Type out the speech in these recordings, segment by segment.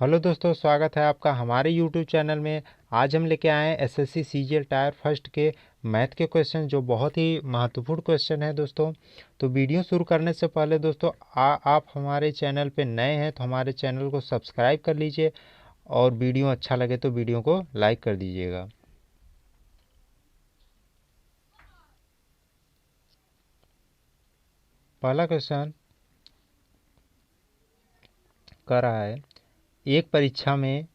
Hello दोस्तों, स्वागत है आपका हमारे यूट्यूब चैनल में। आज हम लेके आए हैं एसएससी सीजीएल टायर फर्स्ट के मैथ के क्वेश्चन, जो बहुत ही महत्वपूर्ण क्वेश्चन है दोस्तों। तो वीडियो शुरू करने से पहले दोस्तों, आप हमारे चैनल पे नए हैं तो हमारे चैनल को सब्सक्राइब कर लीजिए, और वीडियो अच्छा लगे तो वीडियो को लाइक कर दीजिएगा। पहला क्वेश्चन कह रहा है, एक परीक्षा में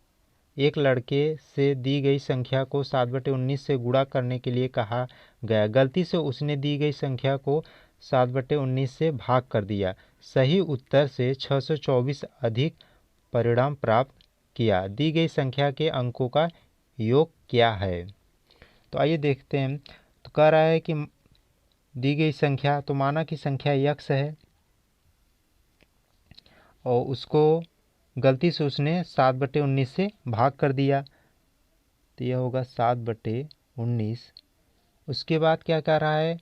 एक लड़के से दी गई संख्या को 7/19 से गुणा करने के लिए कहा गया। गलती से उसने दी गई संख्या को 7/19 से भाग कर दिया। सही उत्तर से 624 अधिक परिणाम प्राप्त किया। दी गई संख्या के अंकों का योग क्या है? तो आइए देखते हैं। तो कह रहा है कि दी गई संख्या, तो माना कि संख्या यक्स है और उसको गलती से उसने 7/19 से भाग कर दिया, तो यह होगा 7/19। उसके बाद क्या कह रहा है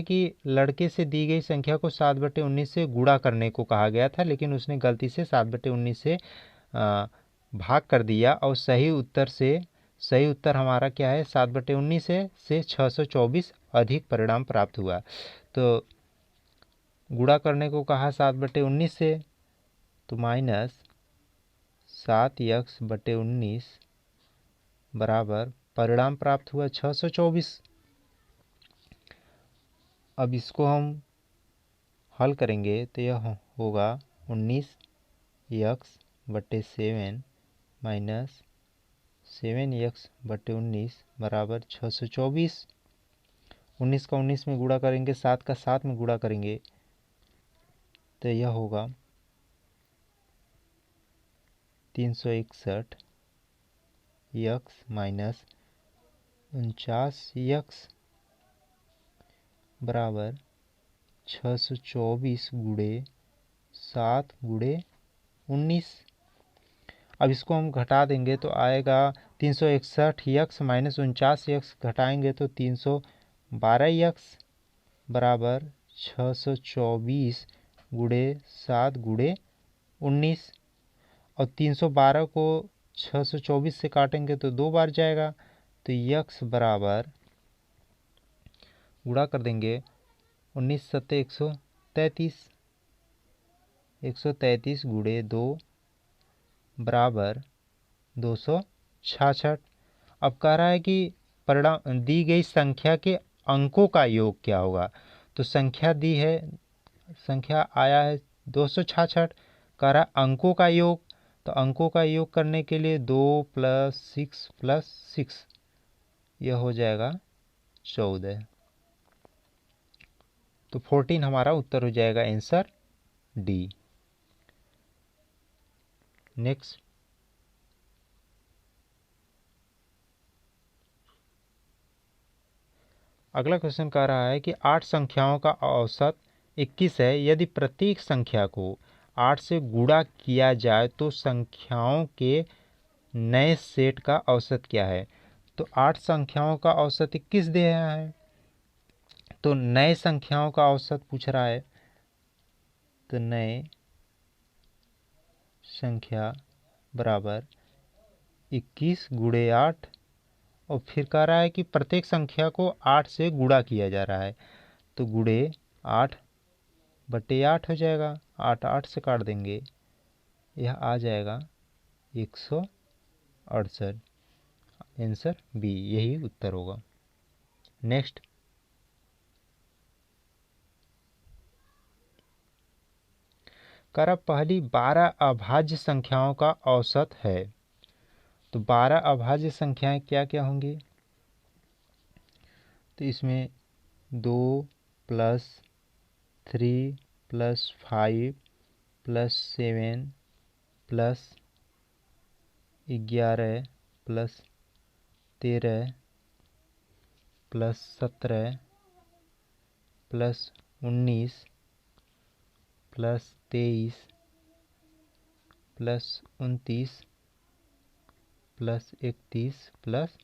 कि लड़के से दी गई संख्या को 7/19 से गुणा करने को कहा गया था, लेकिन उसने गलती से 7/19 से भाग कर दिया। और सही उत्तर हमारा क्या है? 7/19 से 624 अधिक परिणाम प्राप्त हुआ। तो गुणा करने को कहा 7/19 से, तो -7x/19 बराबर परिणाम प्राप्त हुआ 624। अब इसको हम हल करेंगे तो यह होगा 19x/7 माइनस 7x/19 बराबर 624। 19 का 19 में गुणा करेंगे, 7 का 7 में गुणा करेंगे, तो यह होगा 361x माइनस 49x बराबर 624 गुणे 7 गुणे 19। अब इसको हम घटा देंगे तो आएगा 361x माइनस 49x घटाएंगे तो 312x बराबर 624 गुणे 7 गुणे 19। और 312 को 624 से काटेंगे तो 2 बार जाएगा, तो x बराबर गुणा कर देंगे 19 सत्ते 133, 133 गुणे 2 बराबर 266। अब कह रहा है कि परिणाम दी गई संख्या के अंकों का योग क्या होगा। तो संख्या दी है, संख्या आया है 266। कह रहा है अंकों का योग, तो अंकों का योग करने के लिए 2 + 6 + 6, यह हो जाएगा 14। तो 14 हमारा उत्तर हो जाएगा, आंसर डी। नेक्स्ट, अगला क्वेश्चन कह रहा है कि 8 संख्याओं का औसत 21 है। यदि प्रत्येक संख्या को 8 से गुणा किया जाए तो संख्याओं के नए सेट का औसत क्या है? तो 8 संख्याओं का औसत 21 दिया है, तो नए संख्याओं का औसत पूछ रहा है। तो नए संख्या बराबर 21 गुणे 8, और फिर कह रहा है कि प्रत्येक संख्या को 8 से गुणा किया जा रहा है, तो गुणे 8/8 हो जाएगा। 8 8 से काट देंगे, यह आ जाएगा 168। आंसर बी, यही उत्तर होगा। नेक्स्ट, करा पहली 12 अभाज्य संख्याओं का औसत है। तो 12 अभाज्य संख्याएं क्या क्या होंगी? तो इसमें 2 + 3 + 5 + 7 + 11 + 13 + 17 + 19 + 23 + 29 + 31 +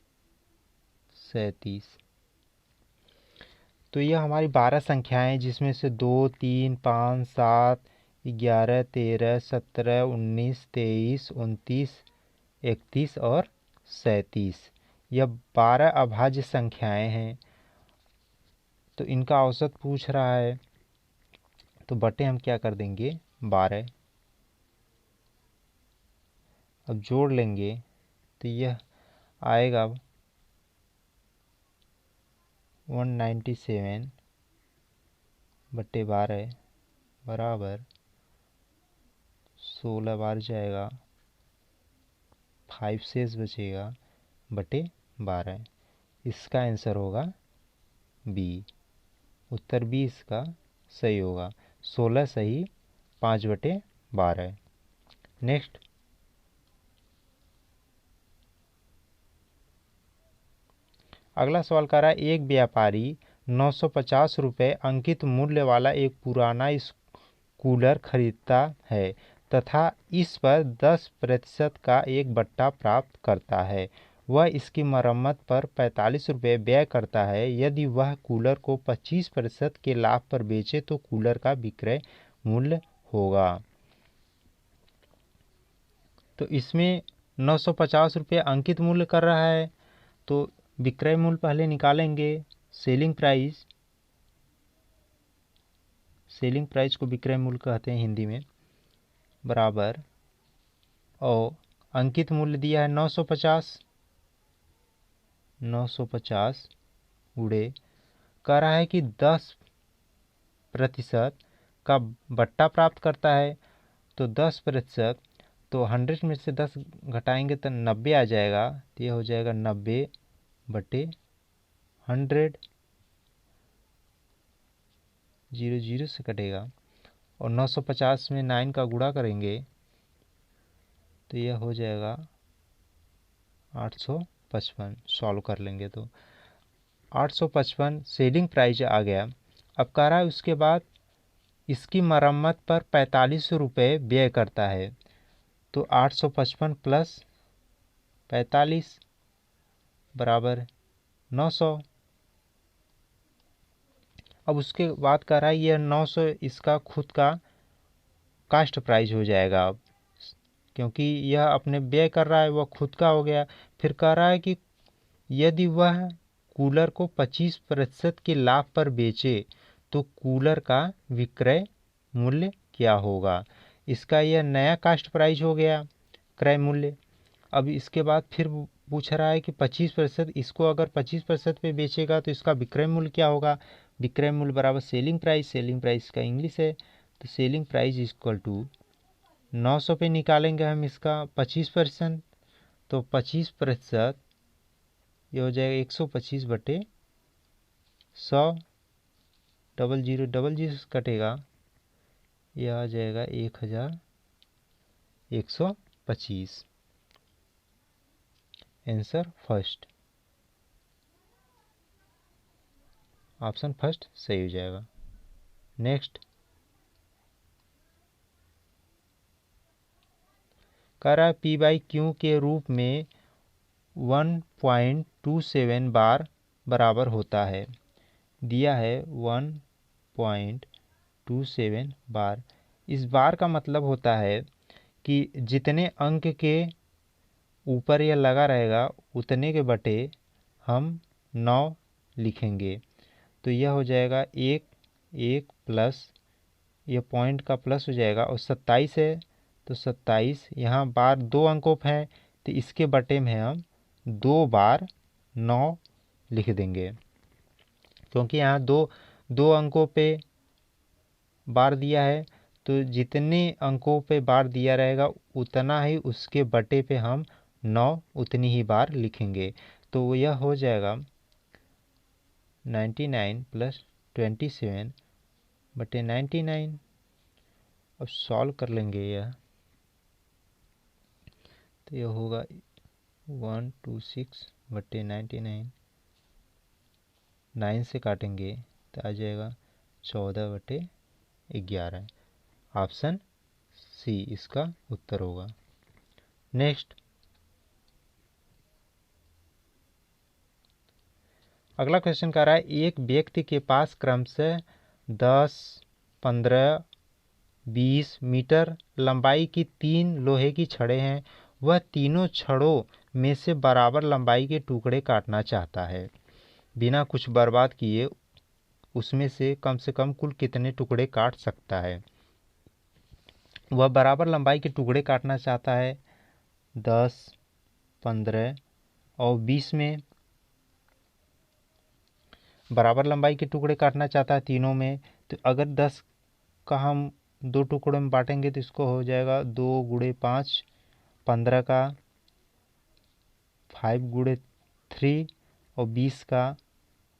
37। तो यह हमारी 12 संख्याएं, जिसमें से 2 3 5 7 11, 13, 17, 19, 23, 29, 31 और 37। यह 12 अभाज्य संख्याएं हैं। तो इनका औसत पूछ रहा है, तो बटे हम क्या कर देंगे 12। अब जोड़ लेंगे तो यह आएगा 197 बटे 12 बराबर 16 बार जाएगा, 5 शेष बचेगा बटे 12। इसका आंसर होगा बी। उत्तर बी इसका सही होगा। 16 सही, 5 बटे 12। नेक्स्ट, अगला सवाल कर रहा है, एक व्यापारी 950 रुपये अंकित मूल्य वाला एक पुराना कूलर खरीदता है तथा इस पर 10% का एक बट्टा प्राप्त करता है। वह इसकी मरम्मत पर 45 रुपये व्यय करता है। यदि वह कूलर को 25% के लाभ पर बेचे तो कूलर का विक्रय मूल्य होगा। तो इसमें 950 रुपये अंकित मूल्य कर रहा है, तो विक्रय मूल्य पहले निकालेंगे। सेलिंग प्राइस को विक्रय मूल्य कहते हैं हिंदी में, बराबर, और अंकित मूल्य दिया है 950 उड़े, कह रहा है कि 10% का बट्टा प्राप्त करता है। तो 10%, तो 100 में से 10 घटाएंगे तो 90 आ जाएगा। तो यह हो जाएगा 90 बटे 100, 0 0 से कटेगा, और 950 में 9 का गुणा करेंगे तो यह हो जाएगा 855। सॉल्व कर लेंगे तो 855 सेलिंग प्राइस आ गया। अब कह रहा है उसके बाद इसकी मरम्मत पर 45 रुपये व्यय करता है। तो 855 प्लस 45 बराबर 900। अब उसके बाद कह रहा है यह 900 इसका खुद का कास्ट प्राइस हो जाएगा। अब क्योंकि यह अपने व्यय कर रहा है, वह खुद का हो गया। फिर कह रहा है कि यदि वह कूलर को 25% के लाभ पर बेचे तो कूलर का विक्रय मूल्य क्या होगा। इसका यह नया कास्ट प्राइस हो गया, क्रय मूल्य। अब इसके बाद फिर पूछ रहा है कि 25%, इसको अगर 25% पे बेचेगा तो इसका विक्रय मूल्य क्या होगा। विक्रय मूल्य बराबर सेलिंग प्राइस का इंग्लिश है। तो सेलिंग प्राइस इक्वल टू 900 पे निकालेंगे हम इसका 25%, तो 25% ये हो जाएगा 125 बटे 100, 0000 से कटेगा, यह आ जाएगा 1125। आंसर फर्स्ट, ऑप्शन फर्स्ट सही हो जाएगा। नेक्स्ट, कह रहा है पी बाई क्यू के रूप में 1.27 बार बराबर होता है। दिया है 1.27 बार। इस बार का मतलब होता है कि जितने अंक के ऊपर यह लगा रहेगा उतने के बटे हम 9 लिखेंगे। तो यह हो जाएगा 1 प्लस, यह पॉइंट का प्लस हो जाएगा, और 27 है तो 27, यहाँ बार 2 अंकों पे है तो इसके बटे में हम 2 बार 9 लिख देंगे। क्योंकि यहाँ दो अंकों पे बार दिया है, तो जितने अंकों पे बार दिया रहेगा उतना ही उसके बटे पे हम 9 उतनी ही बार लिखेंगे। तो यह हो जाएगा 99 प्लस 27 बटे 99। अब सॉल्व कर लेंगे यह, तो यह होगा 126 बटे 99, 9 से काटेंगे तो आ जाएगा 14 बटे 11। ऑप्शन सी इसका उत्तर होगा। नेक्स्ट, अगला क्वेश्चन कह रहा है एक व्यक्ति के पास क्रमशः 10, 15, 20 मीटर लंबाई की 3 लोहे की छड़ें हैं। वह तीनों छड़ों में से बराबर लंबाई के टुकड़े काटना चाहता है। बिना कुछ बर्बाद किए उसमें से कम कुल कितने टुकड़े काट सकता है। वह बराबर लंबाई के टुकड़े काटना चाहता है 10, 15 और 20 में बराबर लंबाई के टुकड़े काटना चाहता है तीनों में। तो अगर 10 का हम 2 टुकड़ों में बांटेंगे तो इसको हो जाएगा 2 गुणे 5, 15 का 5 गुणे 3 और 20 का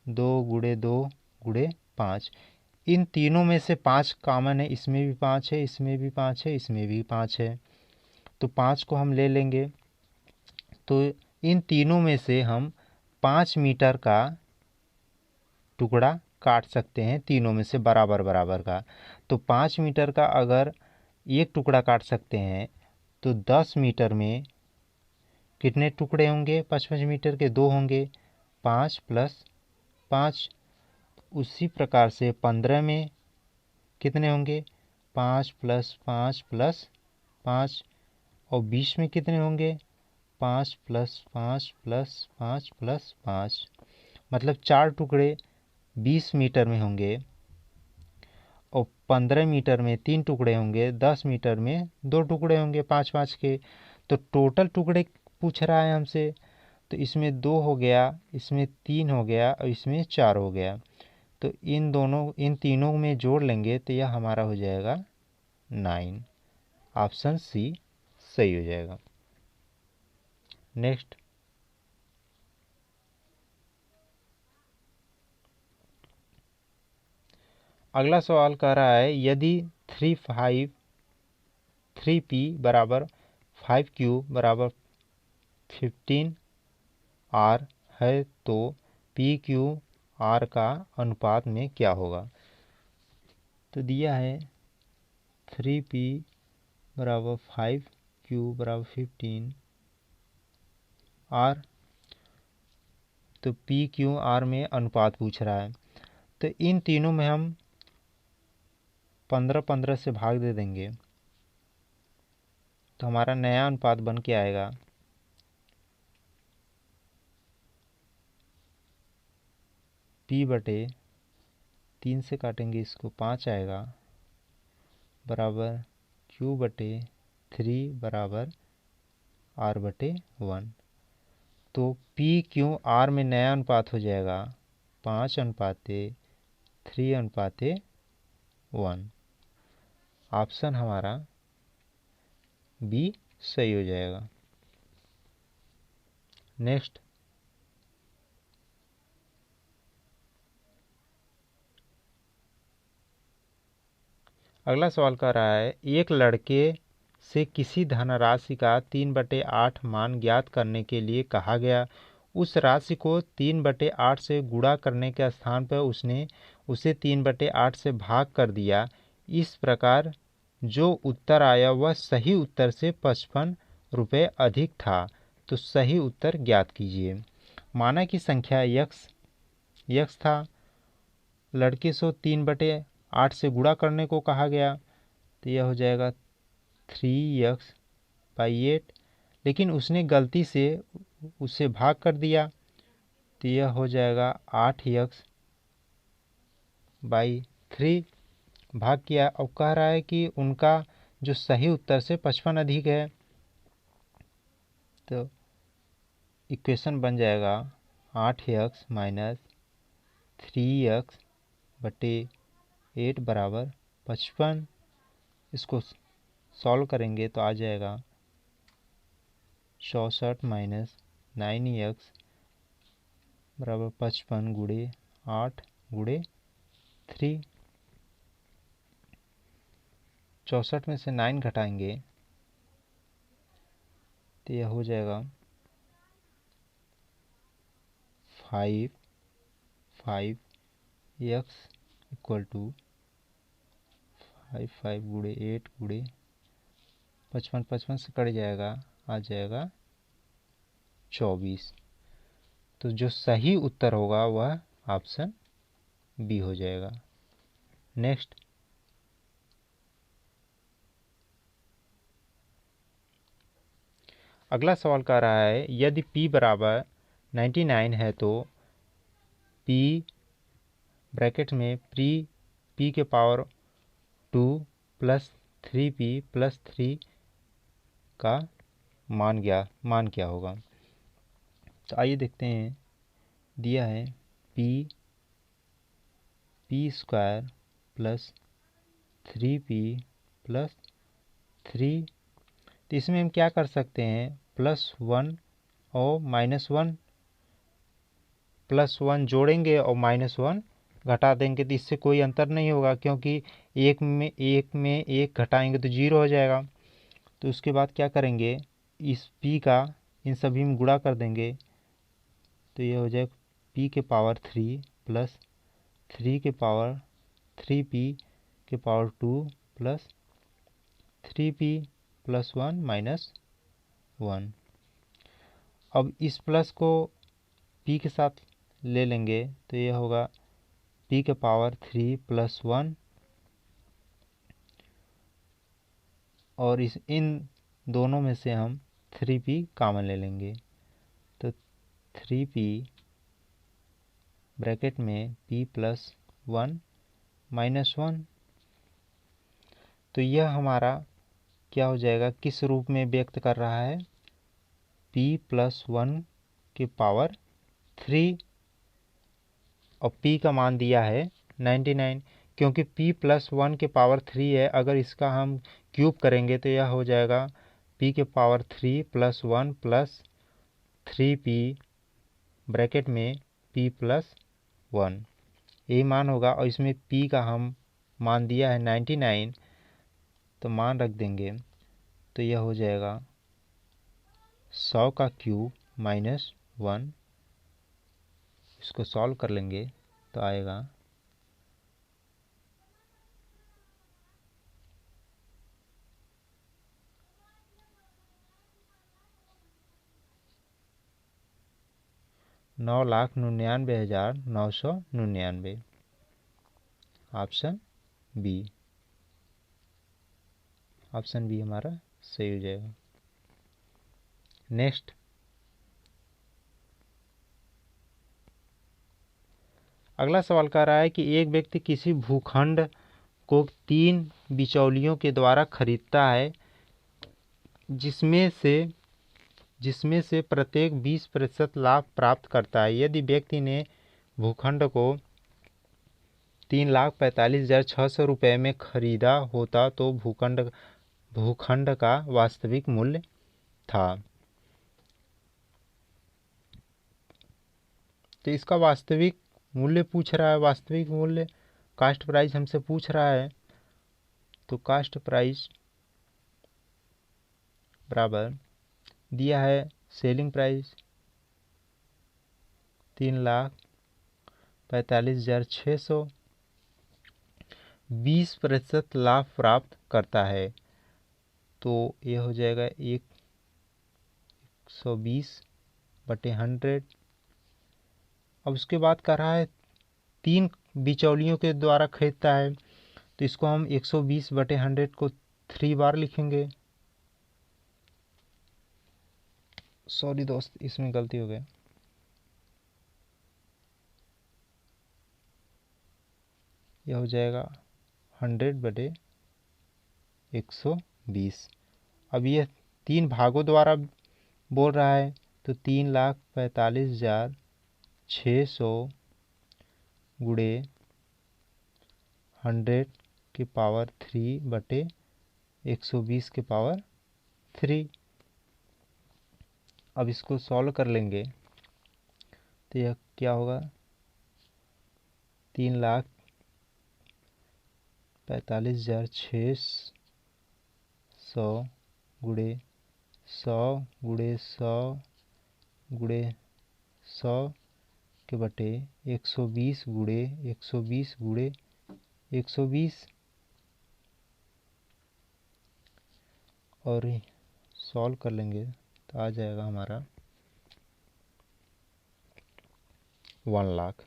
2 गुणे 2 गुणे 5। इन तीनों में से 5 कॉमन है, इसमें भी 5 है, इसमें भी 5 है, इसमें भी 5 है, तो 5 को हम ले लेंगे। तो इन तीनों में से हम 5 मीटर का टुकड़ा काट सकते हैं, तीनों में से बराबर बराबर का। तो 5 मीटर का अगर एक टुकड़ा काट सकते हैं तो 10 मीटर में कितने टुकड़े होंगे? 5-5 मीटर के 2 होंगे, 5 + 5। उसी प्रकार से 15 में कितने होंगे? 5 + 5 + 5। और 20 में कितने होंगे? 5 + 5 + 5 + 5। मतलब 4 टुकड़े 20 मीटर में होंगे और 15 मीटर में 3 टुकड़े होंगे, 10 मीटर में 2 टुकड़े होंगे 5-5 के। तो टोटल टुकड़े पूछ रहा है हमसे, तो इसमें 2 हो गया, इसमें 3 हो गया और इसमें 4 हो गया। तो इन तीनों में जोड़ लेंगे तो यह हमारा हो जाएगा 9। ऑप्शन सी सही हो जाएगा। नेक्स्ट, अगला सवाल कह रहा है यदि 3p बराबर 5q बराबर 15r है तो PQR का अनुपात में क्या होगा। तो दिया है 3p बराबर 5q बराबर 15r, तो PQR में अनुपात पूछ रहा है। तो इन तीनों में हम 15-15 से भाग दे देंगे तो हमारा नया अनुपात बन के आएगा P/3 से काटेंगे इसको 5 आएगा बराबर Q/3 बराबर R/1। तो PQR में नया अनुपात हो जाएगा 5:3:1। ऑप्शन हमारा बी सही हो जाएगा। नेक्स्ट, अगला सवाल कर रहा है एक लड़के से किसी धनराशि का 3/8 मान ज्ञात करने के लिए कहा गया। उस राशि को 3/8 से गुणा करने के स्थान पर उसने उसे 3/8 से भाग कर दिया। इस प्रकार जो उत्तर आया वह सही उत्तर से 55 रुपये अधिक था। तो सही उत्तर ज्ञात कीजिए। माना कि संख्या यक्स था, लड़के से 3/8 से गुणा करने को कहा गया, तो यह हो जाएगा 3x/8, लेकिन उसने गलती से उसे भाग कर दिया तो यह हो जाएगा 8x/3। भाग किया और कह रहा है कि उनका जो सही उत्तर से 55 अधिक है, तो इक्वेशन बन जाएगा 8x - 3x/8 बराबर 55। इसको सॉल्व करेंगे तो आ जाएगा 64 - 9x बराबर 55 गुणे 8 गुणे 3। 64 में से 9 घटाएंगे तो यह हो जाएगा 5x = 5 गुणे 8 गुणे 55 से कट जाएगा, आ जाएगा 24। तो जो सही उत्तर होगा वह ऑप्शन बी हो जाएगा। नेक्स्ट, अगला सवाल कह रहा है यदि p बराबर 99 है तो p ब्रैकेट में p के पावर 2 प्लस 3p प्लस 3 का मान क्या होगा। तो आइए देखते हैं। दिया है p square plus 3p plus 3। तो इसमें हम क्या कर सकते हैं, +1 और -1, +1 जोड़ेंगे और -1 घटा देंगे तो इससे कोई अंतर नहीं होगा, क्योंकि एक में एक घटाएंगे तो 0 हो जाएगा। तो उसके बाद क्या करेंगे, इस p का इन सभी में गुणा कर देंगे तो ये हो जाएगा p के पावर 3 प्लस 3 के पावर 3p के power 2 plus 3p plus 1 minus 1। अब इस प्लस को p के साथ ले लेंगे तो ये होगा p के पावर 3 प्लस 1, और इन दोनों में से हम 3p कॉमन ले लेंगे तो 3p ब्रैकेट में p प्लस 1 माइनस 1। तो यह हमारा क्या हो जाएगा, किस रूप में व्यक्त कर रहा है, p प्लस 1 के पावर 3 और p का मान दिया है 99, क्योंकि p प्लस 1 के पावर 3 है। अगर इसका हम क्यूब करेंगे तो यह हो जाएगा p के power 3 plus 1 plus 3p bracket में p प्लस 1, यही मान होगा। और इसमें p का हम मान दिया है 99, तो मान रख देंगे तो यह हो जाएगा 100 का क्यूब माइनस 1। इसको सॉल्व कर लेंगे तो आएगा 9,99,999। ऑप्शन बी हमारा सही हो जाएगा। नेक्स्ट, अगला सवाल कह रहा है कि एक व्यक्ति किसी भूखंड को 3 बिचौलियों के द्वारा खरीदता है, जिसमें से प्रत्येक 20% लाभ प्राप्त करता है। यदि व्यक्ति ने भूखंड को 3,45,600 रुपये में खरीदा होता तो भूखंड का वास्तविक मूल्य था। तो इसका वास्तविक मूल्य पूछ रहा है, वास्तविक मूल्य कास्ट प्राइस हमसे पूछ रहा है। तो कास्ट प्राइस बराबर दिया है सेलिंग प्राइस 3,45,600, 20% लाभ प्राप्त करता है तो यह हो जाएगा 120/100। अब उसके बाद कर रहा है 3 बिचौलियों के द्वारा खरीदता है, तो इसको हम 120/100 को 3 बार लिखेंगे। सॉरी दोस्त, इसमें गलती हो गई। यह हो जाएगा 100/120। अब यह 3 भागों द्वारा बोल रहा है तो 3,45,600 गुणे 100 के पावर 3/120 के पावर 3। अब इसको सॉल्व कर लेंगे तो यह क्या होगा, 3,45,600 गुणे 100 गुणे 100 गुणे 100 के बटे 120 गुणे 120 गुणे 120, और सॉल्व कर लेंगे तो आ जाएगा हमारा 1 लाख।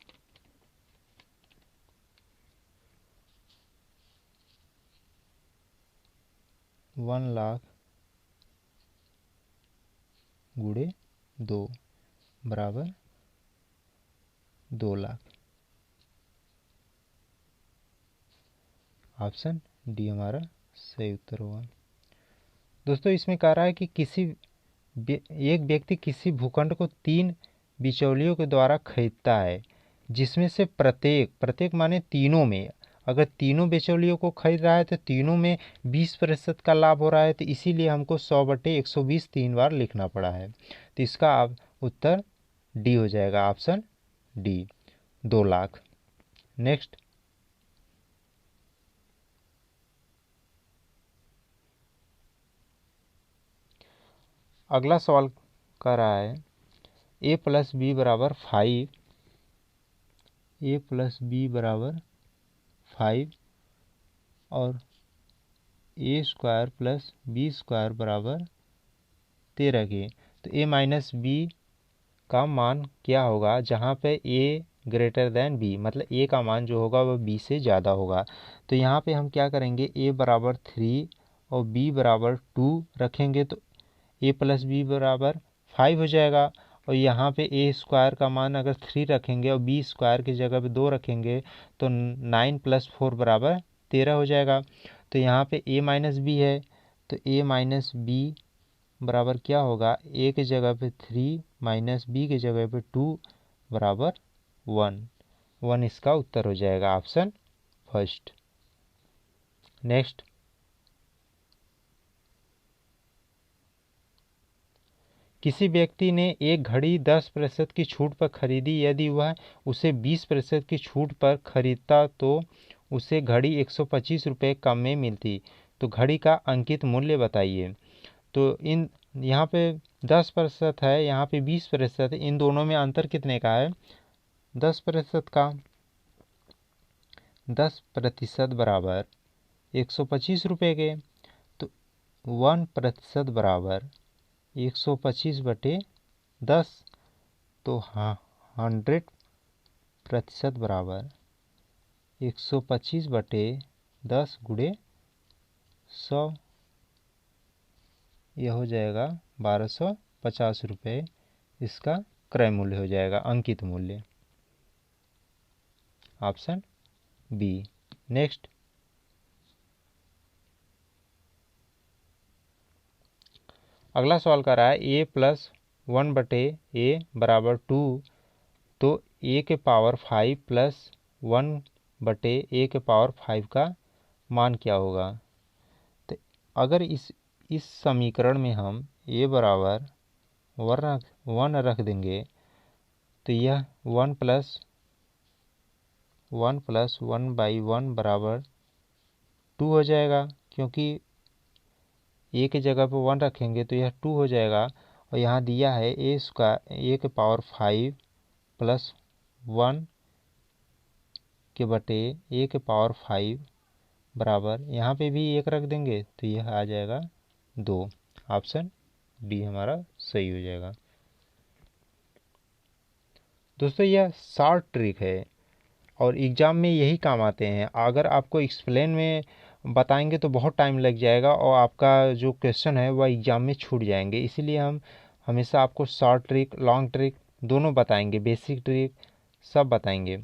गुणे 2 बराबर 2 लाख। ऑप्शन डी हमारा सही उत्तर होगा। दोस्तों इसमें कह रहा है कि एक व्यक्ति किसी भूखंड को 3 बिचौलियों के द्वारा खरीदता है, जिसमें से प्रत्येक माने तीनों में, अगर तीनों बिचौलियों को खरीद रहा है तो तीनों में 20% का लाभ हो रहा है, तो इसीलिए हमको 100/120 3 बार लिखना पड़ा है। तो इसका अब उत्तर डी हो जाएगा, ऑप्शन डी 2 लाख। नेक्स्ट अगला सवाल कह रहा है a + b बराबर 5, a + b बराबर 5 और a² + b² बराबर 13 के। तो a - b का मान क्या होगा, जहाँ पे a ग्रेटर देन b, मतलब a का मान जो होगा वह b से ज़्यादा होगा। तो यहाँ पे हम क्या करेंगे, a बराबर 3 और b बराबर 2 रखेंगे तो a + b बराबर 5 हो जाएगा। और यहाँ पे a² का मान अगर 3 रखेंगे और b² की जगह पे 2 रखेंगे तो 9 + 4 बराबर 13 हो जाएगा। तो यहाँ पे a - b है, तो a - b बराबर क्या होगा, a की जगह पे 3 माइनस b की जगह पे 2 बराबर 1 इसका उत्तर हो जाएगा, ऑप्शन फर्स्ट। नेक्स्ट किसी व्यक्ति ने एक घड़ी 10% की छूट पर खरीदी, यदि वह उसे 20% की छूट पर खरीदता तो उसे घड़ी 125 रुपये कम में मिलती। तो घड़ी का अंकित मूल्य बताइए। तो इन यहाँ पे 10% है, यहाँ पे 20% है, इन दोनों में अंतर कितने का है, 10% का। 10% बराबर 125 रुपये के, तो 1% बराबर 125/10, तो हाँ 100% बराबर 125/10 गुणे 100, यह हो जाएगा 1250 रुपये, इसका क्रय मूल्य हो जाएगा, अंकित मूल्य, ऑप्शन बी। नेक्स्ट अगला सवाल कर रहा है a + 1/a बराबर 2, तो a के पावर 5 + 1/a के पावर 5 का मान क्या होगा। तो अगर इस समीकरण में हम a बराबर 1 रख देंगे तो यह 1 + 1/1 बराबर 2 हो जाएगा, क्योंकि a की जगह पर 1 रखेंगे तो यह 2 हो जाएगा। और यहाँ दिया है a के पावर 5 + 1 के बटे a के पावर 5 बराबर, यहाँ पे भी 1 रख देंगे तो यह आ जाएगा 2, ऑप्शन डी हमारा सही हो जाएगा। दोस्तों यह शॉर्ट ट्रिक है और एग्ज़ाम में यही काम आते हैं। अगर आपको एक्सप्लेन में बताएंगे तो बहुत टाइम लग जाएगा और आपका जो क्वेश्चन है वह एग्ज़ाम में छूट जाएंगे, इसीलिए हम हमेशा आपको शॉर्ट ट्रिक लॉन्ग ट्रिक दोनों बताएंगे, बेसिक ट्रिक सब बताएंगे।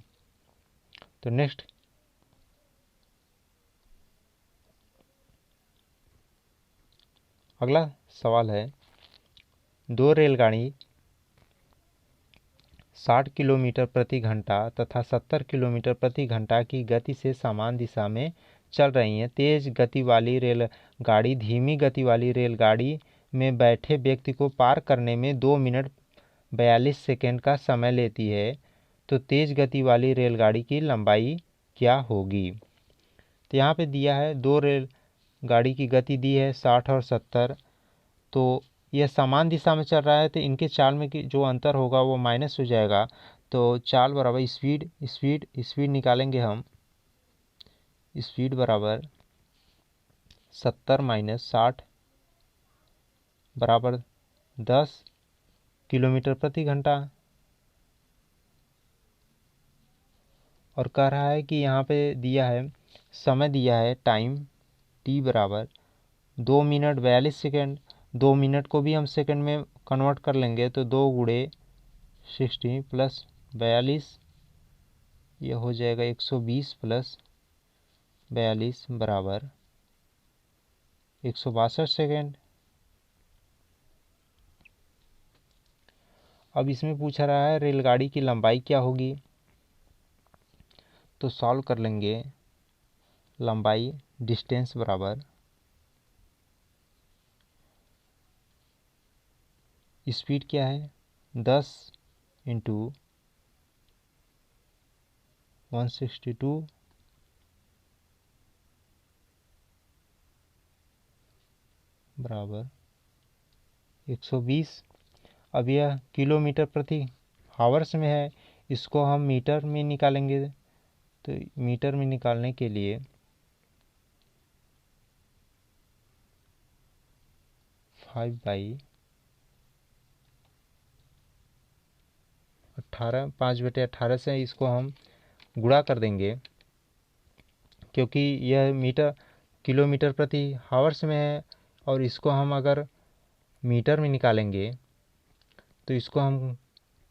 तो नेक्स्ट अगला सवाल है, 2 रेलगाड़ी 60 किलोमीटर प्रति घंटा तथा 70 किलोमीटर प्रति घंटा की गति से समान दिशा में चल रही हैं। तेज गति वाली रेलगाड़ी धीमी गति वाली रेलगाड़ी में बैठे व्यक्ति को पार करने में 2 मिनट 42 सेकंड का समय लेती है, तो तेज गति वाली रेलगाड़ी की लंबाई क्या होगी। तो यहाँ पे दिया है 2 रेलगाड़ी की गति दी है 60 और 70, तो यह समान दिशा में चल रहा है तो इनके चाल में जो अंतर होगा वो माइनस हो जाएगा। तो चाल बराबर स्पीड निकालेंगे हम, स्पीड बराबर 70 - 60 बराबर 10 किलोमीटर प्रति घंटा। और कह रहा है कि यहाँ पे दिया है समय दिया है टाइम t बराबर 2 मिनट 42 सेकेंड, 2 मिनट को भी हम सेकंड में कन्वर्ट कर लेंगे तो 2 गुणे 60 प्लस 42, यह हो जाएगा 120 प्लस 42 बराबर 162 सेकेंड। अब इसमें पूछा रहा है रेलगाड़ी की लंबाई क्या होगी, तो सॉल्व कर लेंगे। लंबाई डिस्टेंस बराबर स्पीड क्या है 10 इंटू 162 बराबर 120। अब यह किलोमीटर प्रति हावर्स में है, इसको हम मीटर में निकालेंगे। तो मीटर में निकालने के लिए 5/18 से इसको हम गुणा कर देंगे, क्योंकि यह किलोमीटर प्रति हावर्स में है और इसको हम अगर मीटर में निकालेंगे तो इसको हम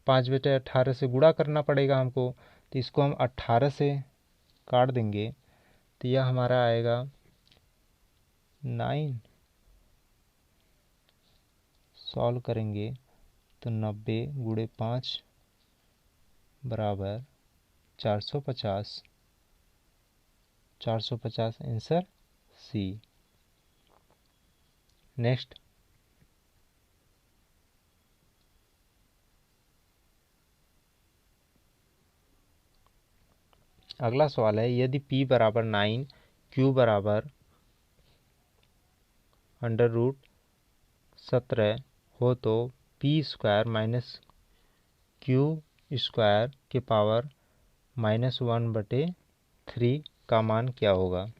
5/18 से गुणा करना पड़ेगा हमको। तो इसको हम 18 से काट देंगे तो यह हमारा आएगा 9। सॉल्व करेंगे तो 90 गुणे 5 बराबर 450। 450 आंसर सी। नेक्स्ट, अगला सवाल है यदि p बराबर 9, q बराबर √17 हो तो p² माइनस q² के पावर -1/3 का मान क्या होगा।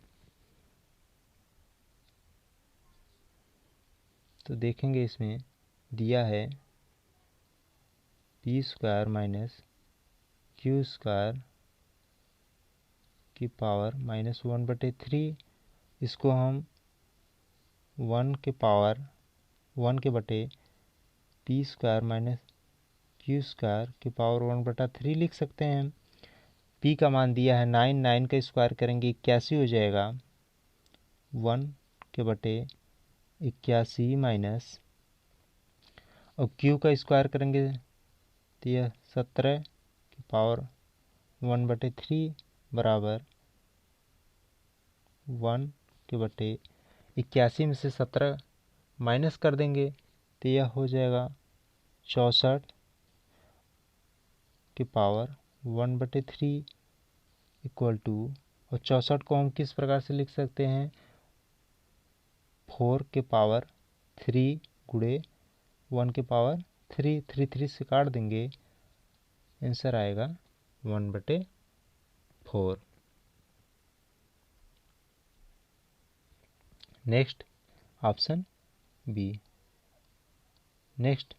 तो देखेंगे इसमें दिया है p² माइनस q² की पावर -1/3, इसको हम 1 के बटे p² माइनस q² की पावर 1/3 लिख सकते हैं। p का मान दिया है 9, 9 का स्क्वायर करेंगे 81 हो जाएगा। 1 के बटे 81 माइनस, और q का स्क्वायर करेंगे तो यह 17 की पावर 1/3 बराबर 1 के बटे 81 में से 17 माइनस कर देंगे तो यह हो जाएगा 64 की पावर 1/3 इक्वल टू, और 64 को हम किस प्रकार से लिख सकते हैं 4 के पावर 3 गुणे 1 के पावर 3, 3 से काट देंगे, आंसर आएगा 1/4। Next, option B. नेक्स्ट,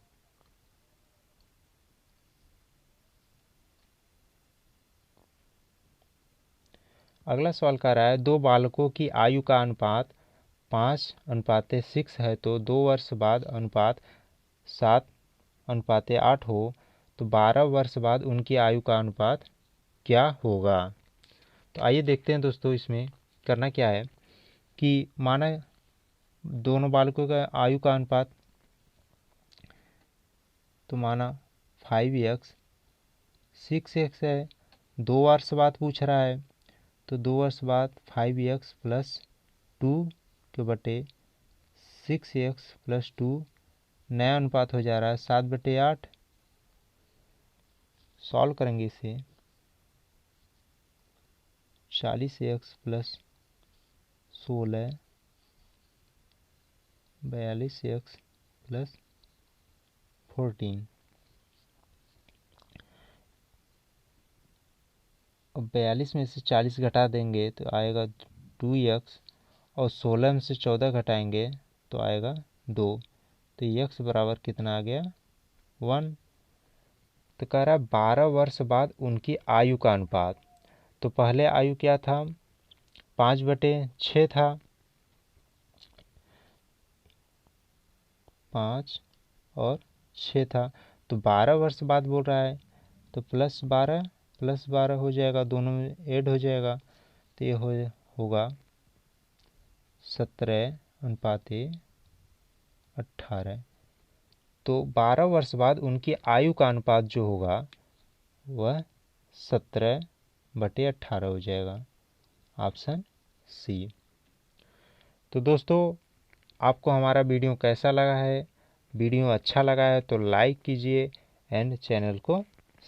अगला सवाल कह रहा है 2 बालकों की आयु का अनुपात 5:6 है तो 2 वर्ष बाद अनुपात 7:8 हो तो 12 वर्ष बाद उनकी आयु का अनुपात क्या होगा। तो आइए देखते हैं दोस्तों, इसमें करना क्या है कि माना दोनों बालकों का आयु का अनुपात, तो माना 5x 6x है। 2 वर्ष बाद पूछ रहा है तो 2 वर्ष बाद 5x प्लस 2 के बटे 6x प्लस 2, नया अनुपात हो जा रहा है 7/8। सॉल्व करेंगे इसे, 40x प्लस 16 42x प्लस 14। अब 42 में से 40 घटा देंगे तो आएगा 2x, और 16 में से 14 घटाएंगे तो आएगा 2। तो x बराबर कितना आ गया 1। तो कह रहा है 12 वर्ष बाद उनकी आयु का अनुपात। तो पहले आयु क्या था 5/6 था, 5 और 6 था। तो 12 वर्ष बाद बोल रहा है, तो +12 हो जाएगा, दोनों में ऐड हो जाएगा। तो ये होगा 17:18। तो 12 वर्ष बाद उनकी आयु का अनुपात जो होगा वह 17/18 हो जाएगा। Option C. तो दोस्तों, आपको हमारा वीडियो कैसा लगा है? वीडियो अच्छा लगा है तो लाइक कीजिए एंड चैनल को